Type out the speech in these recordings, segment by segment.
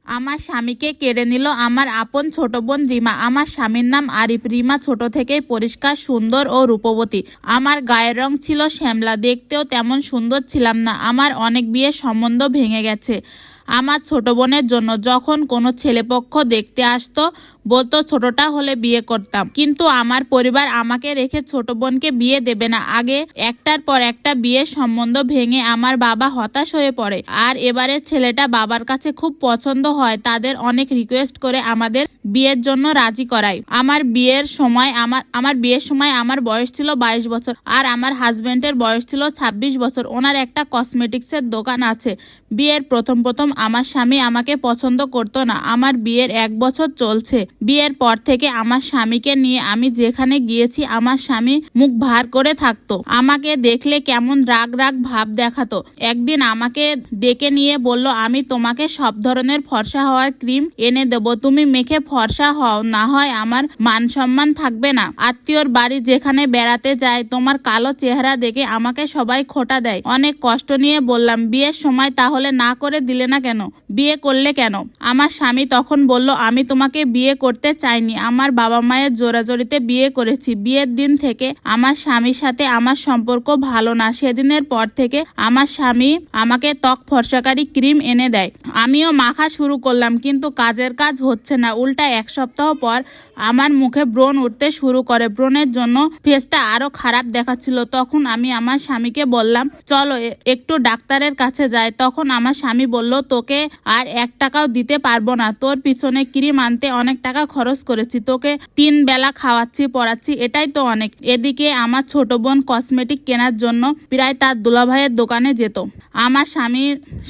আমার স্বামীকে কেড়ে নিল আমার আপন ছোট বোন রিমা। আমার স্বামীর নাম আরিফ। রিমা ছোট থেকেই পরিষ্কার, সুন্দর ও রূপবতী। আমার গায়ের রং ছিল শ্যামলা, দেখতেও তেমন সুন্দর ছিলাম না। আমার অনেক বিয়ের সম্বন্ধ ভেঙে গেছে আমার ছোট বোনের জন্য। যখন কোনো ছেলেপক্ষ দেখতে আসতো বলতো ছোটটা হলে বিয়ে করতাম, কিন্তু আমার পরিবার আমাকে রেখে ছোট বোনকে বিয়ে দেবে না। আগে একটার পর একটা বিয়ের সম্বন্ধ ভেঙে আমার বাবা হতাশ হয়ে পড়ে। আর এবারে ছেলেটা বাবার কাছে খুব পছন্দ হয়, তাদের অনেক রিকোয়েস্ট করে আমাদের বিয়ের জন্য রাজি করায়। আমার বিয়ের সময় আমার বয়স ছিল 22 বছর আর আমার হাজবেন্ডের বয়স ছিল 26 বছর। ওনার একটা কসমেটিক্সের দোকান আছে। বিয়ের প্রথম আমার স্বামী আমাকে পছন্দ করতো না। আমার বিয়ের 1 বছর চলছে। বিয়ের পর থেকে আমার স্বামীকে নিয়ে আমি যেখানে গিয়েছি আমার স্বামী মুখ ভার করে থাকতো। আমাকে দেখলে কেমন রাগ রাগ ভাব দেখাতো। একদিন আমাকে ডেকে নিয়ে বলল, আমি তোমাকে সব ধরনের ফর্সা হওয়ার ক্রিম এনে দেব, তুমি মেখে ফর্সা হও, না হয় আমার মান সম্মান থাকবে না। আত্মীয়র বাড়ি যেখানে বেড়াতে যায় তোমার কালো চেহারা দেখে আমাকে সবাই খোঁটা দেয়। অনেক কষ্ট নিয়ে বললাম, বিয়ের সময় তাহলে না করে দিলে না কেন, বিয়ে করলে কেন? আমার স্বামী তখন বলল, আমি তোমাকে বিয়ে করতে চাইনি, আমার বাবা মায়ের জোরাজোরিতে বিয়ে করেছি। বিয়ের দিন থেকে আমার স্বামীর সাথে আমার সম্পর্ক ভালো না। সেদিনের পর থেকে আমার স্বামী আমাকে ত্বক ফর্সাকারী ক্রিম এনে দেয়। আমিও মাখা শুরু করলাম, কিন্তু কাজের কাজ হচ্ছে না। উল্টা 1 সপ্তাহ পর আমার মুখে ব্রণ উঠতে শুরু করে। ব্রণের জন্য ফেসটা আরো খারাপ দেখাচ্ছিল। তখন আমি আমার স্বামীকে বললাম, চলো একটু ডাক্তারের কাছে যাই। তখন আমার স্বামী বলল, তোকে আর 1 টাকাও দিতে পারবো না, তোর পিছনে ক্রিম আনতে অনেক টাকা খরচ করেছি, তোকে 3 বেলা খাওয়াচ্ছি পড়াচ্ছি, এটাই তো অনেক। এদিকে আমার ছোট বোন কসমেটিক কেনার জন্য প্রায় তার দুলাভাইয়ের দোকানে যেত। আমার স্বামী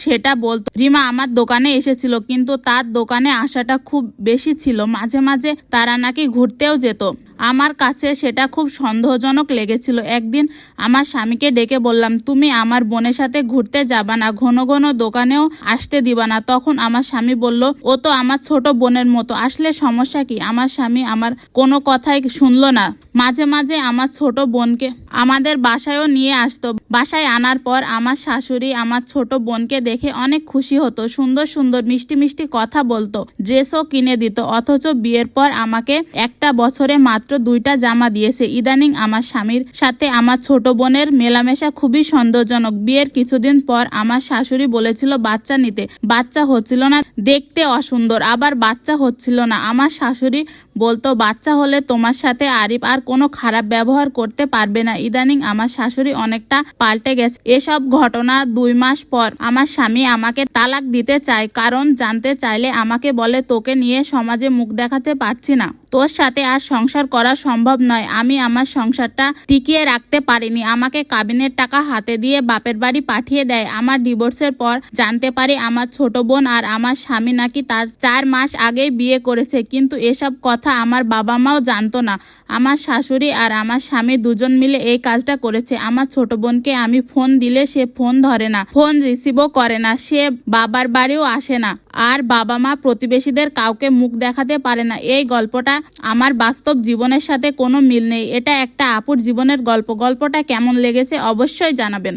সেটা বলতো, রিমা আমার দোকানে এসেছিল, কিন্তু তার দোকানে আসাটা খুব বেশি ছিল। মাঝে মাঝে তারা নাকি ঘুরতেও যেত। আমার কাছে সেটা খুব সন্দেহজনক লেগেছিল। একদিন আমার স্বামীকে ডেকে বললাম, তুমি আমার বোনের সাথে ঘুরতে যাবা না, ঘন ঘন দোকানেও আসতে দিবা না। তখন আমার স্বামী বলল, ও তো আমার ছোট বোনের মতো, আসলে সমস্যা কি? আমার স্বামী আমার কোনো কথাই শুনলো না। মাঝে মাঝে আমার ছোট বোনকে আমাদের বাসায়ও নিয়ে আসতো। বাসায় আনার পর আমার শাশুড়ি আমার ছোট বোনকে দেখে অনেক খুশি হতো, সুন্দর সুন্দর মিষ্টি মিষ্টি কথা বলতো, ড্রেসও কিনে দিত। অথচ বিয়ের পর আমাকে একটা বছরে মাত্র 2টা জামা দিয়েছে। ইদানিং আমার স্বামীর সাথে আমার ছোট বোনের মেলামেশা খুবই সন্দেহজনক। বিয়ের কিছুদিন পর আমার শাশুড়ি বলেছিল বাচ্চা নিতে, বাচ্চা হচ্ছিল না, দেখতে অসুন্দর, আবার বাচ্চা হচ্ছিল না। আমার শাশুড়ি বলতো, বাচ্চা হলে তোমার সাথে আরিফ আর কোনো খারাপ ব্যবহার করতে পারবে না। ইদানিং আমার শাশুড়ি অনেকটা পাল্টে গেছে। এসব ঘটনা 2 মাস পর আমার স্বামী আমাকে তালাক দিতে চায়। কারণ জানতে চাইলে আমাকে বলে, তোকে নিয়ে সমাজে মুখ দেখাতে পারছি না, তোর সাথে আর সংসার করা সম্ভব নয়। আমি আমার সংসারটা টিকিয়ে রাখতে পারিনি। আমাকে কাবিনের টাকা হাতে দিয়ে বাপের বাড়ি পাঠিয়ে দেয়। আমার ডিভোর্সের পর জানতে পারি আমার ছোট বোন আর আমার স্বামী নাকি তার 4 মাস আগেই বিয়ে করেছে, কিন্তু এসব কথা আমার বাবা মাও জানতো না। আমার শাশুড়ি আর আমার স্বামী দুজন মিলে এই কাজটা করেছে। আমার ছোট বোনকে আমি ফোন দিলে সে ফোন ধরে না, ফোন রিসিভও করে না, সে বাবার বাড়িও আসে না, আর বাবা মা প্রতিবেশীদের কাউকে মুখ দেখাতে পারে না। এই গল্পটা আমার বাস্তব জীবনের সাথে কোনো মিল নেই। এটা একটা আপুর জীবনের গল্প। গল্পটা কেমন লেগেছে অবশ্যই জানাবেন।